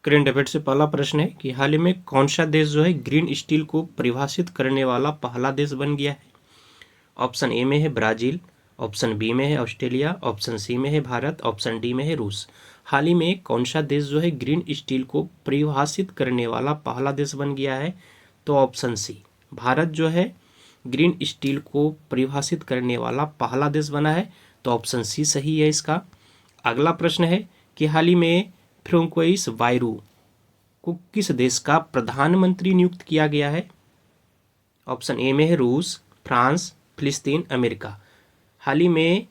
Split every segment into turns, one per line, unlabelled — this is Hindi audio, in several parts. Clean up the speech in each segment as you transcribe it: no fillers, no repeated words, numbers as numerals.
करेंट अफेयर से पहला प्रश्न है कि हाल ही में कौन सा देश जो है ग्रीन स्टील को परिभाषित करने वाला पहला देश बन गया है। ऑप्शन ए में है ब्राजील, ऑप्शन बी में है ऑस्ट्रेलिया, ऑप्शन सी में है भारत, ऑप्शन डी में है रूस। हाल ही में कौन सा देश जो है ग्रीन स्टील को परिभाषित करने वाला पहला देश बन गया है, तो ऑप्शन सी भारत जो है ग्रीन स्टील को परिभाषित करने वाला पहला देश बना है, तो ऑप्शन सी सही है इसका। अगला प्रश्न है कि हाल ही में फ्रांकोइस बायरू को किस देश का प्रधानमंत्री नियुक्त किया गया है। ऑप्शन ए में है रूस, फ्रांस, फिलिस्तीन, अमेरिका। हाल ही में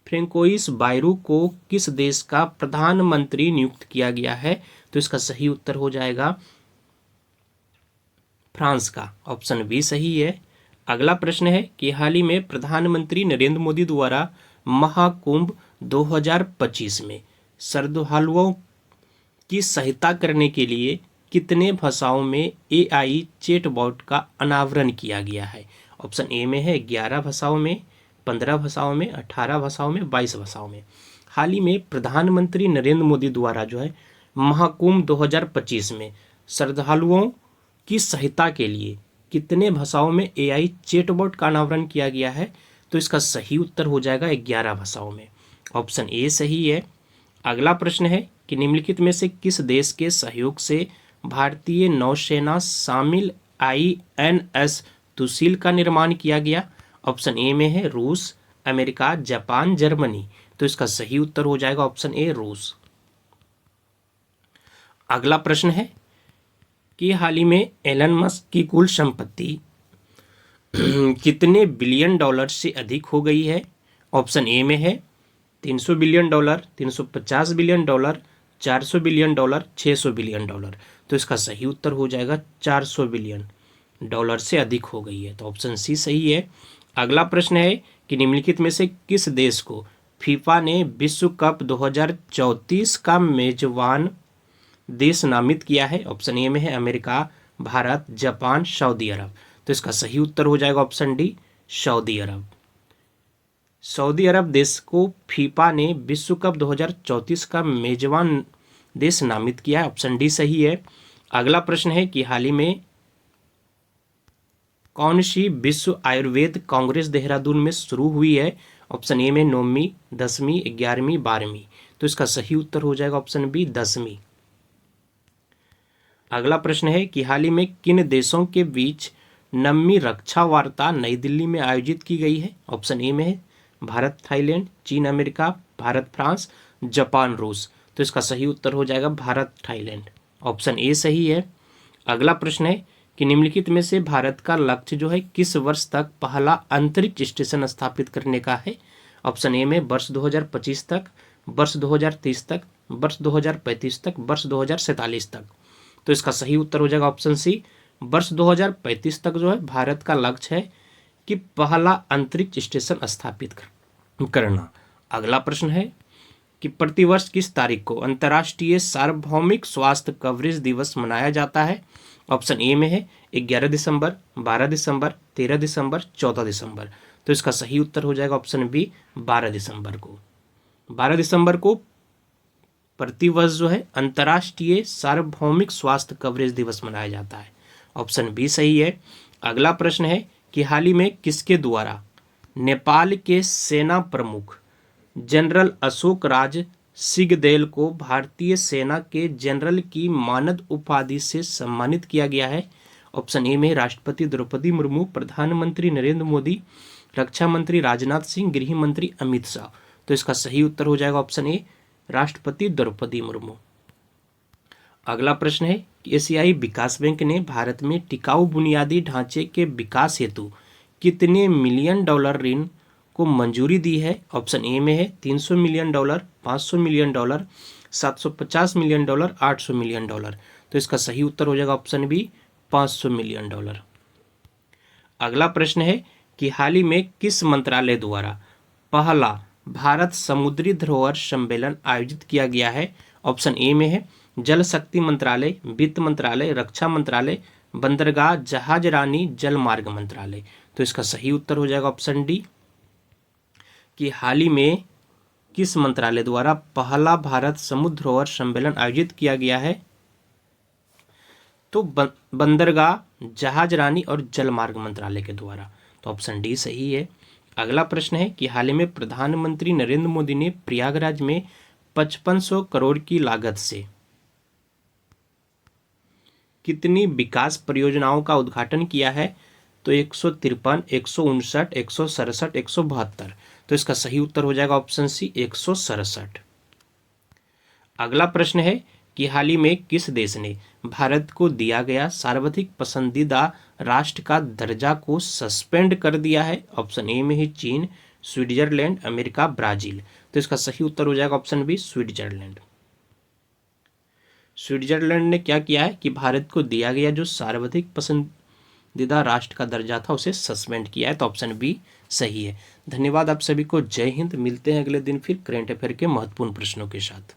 फ्रांकोइस बायरू को किस देश का प्रधानमंत्री नियुक्त किया गया है, तो इसका सही उत्तर हो जाएगा फ्रांस का, ऑप्शन बी सही है। अगला प्रश्न है कि हाल ही में प्रधानमंत्री नरेंद्र मोदी द्वारा महाकुंभ 2025 में श्रद्धालुओं की सहायता करने के लिए कितने भाषाओं में एआई चैटबॉट का अनावरण किया गया है। ऑप्शन ए में है 11 भाषाओं में, 15 भाषाओं में, 18 भाषाओं में, 22 भाषाओं में। हाल ही में प्रधानमंत्री नरेंद्र मोदी द्वारा जो है महाकुंभ 2025 में श्रद्धालुओं की सहायता के लिए कितने भाषाओं में एआई चैटबॉट का अनावरण किया गया है, तो इसका सही उत्तर हो जाएगा 11 भाषाओं में, ऑप्शन ए सही है। अगला प्रश्न है कि निम्नलिखित में से किस देश के सहयोग से भारतीय नौसेना शामिल INS तुशील का निर्माण किया गया। ऑप्शन ए में है रूस, अमेरिका, जापान, जर्मनी। तो इसका सही उत्तर हो जाएगा ऑप्शन ए रूस। अगला प्रश्न है कि हाल ही में एलन मस्क की कुल संपत्ति कितने बिलियन डॉलर से अधिक हो गई है। ऑप्शन ए में है 300 billion dollar, 350 billion dollar, 400 billion dollar, 600 billion dollar. तो इसका सही उत्तर हो जाएगा 400 बिलियन डॉलर से अधिक हो गई है, तो ऑप्शन सी सही है। अगला प्रश्न है कि निम्नलिखित में से किस देश को फीफा ने विश्व कप 2034 का मेजबान देश नामित किया है। ऑप्शन ए में है अमेरिका, भारत, जापान, सऊदी अरब। तो इसका सही उत्तर हो जाएगा ऑप्शन डी सऊदी अरब। सऊदी अरब देश को फीफा ने विश्व कप 2034 का मेजबान देश नामित किया है, ऑप्शन डी सही है। अगला प्रश्न है कि हाल ही में कौन सी विश्व आयुर्वेद कांग्रेस देहरादून में शुरू हुई है। ऑप्शन ए में 9वीं, 10वीं, 11वीं, 12वीं। तो इसका सही उत्तर हो जाएगा ऑप्शन बी 10वीं। अगला प्रश्न है कि हाल ही में किन देशों के बीच 9वीं रक्षा वार्ता नई दिल्ली में आयोजित की गई है। ऑप्शन ए में है भारत थाईलैंड, चीन अमेरिका, भारत फ्रांस, जापान रूस। तो इसका सही उत्तर हो जाएगा भारत थाईलैंड, ऑप्शन ए सही है। अगला प्रश्न है कि निम्नलिखित में से भारत का लक्ष्य जो है किस वर्ष तक पहला अंतरिक्ष स्टेशन स्थापित करने का है। ऑप्शन ए में वर्ष 2025 तक, वर्ष 2030 तक, वर्ष 2035 तक, वर्ष 2047 तक। तो इसका सही उत्तर हो जाएगा ऑप्शन सी वर्ष 2035 तक जो है भारत का लक्ष्य है कि पहला अंतरिक्ष स्टेशन स्थापित करना। अगला प्रश्न है कि प्रतिवर्ष किस तारीख को अंतर्राष्ट्रीय सार्वभौमिक स्वास्थ्य कवरेज दिवस मनाया जाता है। ऑप्शन ए में है 11 दिसंबर, 12 दिसंबर, 13 दिसंबर, 14 दिसंबर। तो इसका सही उत्तर हो जाएगा ऑप्शन बी 12 दिसंबर को। 12 दिसंबर को प्रतिवर्ष जो है अंतर्राष्ट्रीय सार्वभौमिक स्वास्थ्य कवरेज दिवस मनाया जाता है, ऑप्शन बी सही है। अगला प्रश्न है कि हाल ही में किसके द्वारा नेपाल के सेना प्रमुख जनरल अशोक राज सिंहदेल को भारतीय सेना के जनरल की मानद उपाधि से सम्मानित किया गया है। ऑप्शन ए में राष्ट्रपति द्रौपदी मुर्मू, प्रधानमंत्री नरेंद्र मोदी, रक्षा मंत्री राजनाथ सिंह, गृह मंत्री अमित शाह। तो इसका सही उत्तर हो जाएगा ऑप्शन ए राष्ट्रपति द्रौपदी मुर्मू। अगला प्रश्न है कि एशियाई विकास बैंक ने भारत में टिकाऊ बुनियादी ढांचे के विकास हेतु कितने मिलियन डॉलर ऋण को मंजूरी दी है। ऑप्शन ए में है 300 million dollar, 500 million dollar, 750 million dollar, 800 million dollar. तो इसका सही उत्तर हो जाएगा ऑप्शन बी 500 मिलियन डॉलर। अगला प्रश्न है कि हाल ही में किस मंत्रालय द्वारा पहला भारत समुद्री धरोहर सम्मेलन आयोजित किया गया है। ऑप्शन ए में है जल शक्ति मंत्रालय, वित्त मंत्रालय, रक्षा मंत्रालय, बंदरगाह, जहाजरानी, जल मार्ग मंत्रालय। तो इसका सही उत्तर हो जाएगा ऑप्शन डी कि हाल ही में किस मंत्रालय द्वारा पहला भारत समुद्र धरोहर सम्मेलन आयोजित किया गया है। तो बंदरगाह, जहाज रानी और जलमार्ग मंत्रालय के द्वारा। तो ऑप्शन डी सही है। अगला प्रश्न है कि हाल ही में प्रधानमंत्री नरेंद्र मोदी ने प्रयागराज में 5500 करोड़ की लागत से कितनी विकास परियोजनाओं का उद्घाटन किया है? तो 153, 159, 167, 172। तो इसका सही उत्तर हो जाएगा ऑप्शन सी 167। अगला प्रश्न है कि हाल ही में किस देश ने भारत को दिया गया सर्वाधिक पसंदीदा राष्ट्र का दर्जा को सस्पेंड कर दिया है? ऑप्शन ए में है चीन, स्विट्जरलैंड, अमेरिका, ब्राजील। तो इसका सही उत्तर हो जाएगा ऑप्शन बी स्विट्जरलैंड। स्विट्जरलैंड ने क्या किया है कि भारत को दिया गया जो सर्वाधिक पसंदीदा राष्ट्र का दर्जा था उसे सस्पेंड किया है। तो ऑप्शन बी सही है। धन्यवाद आप सभी को। जय हिंद। मिलते हैं अगले दिन फिर करंट अफेयर के महत्वपूर्ण प्रश्नों के साथ।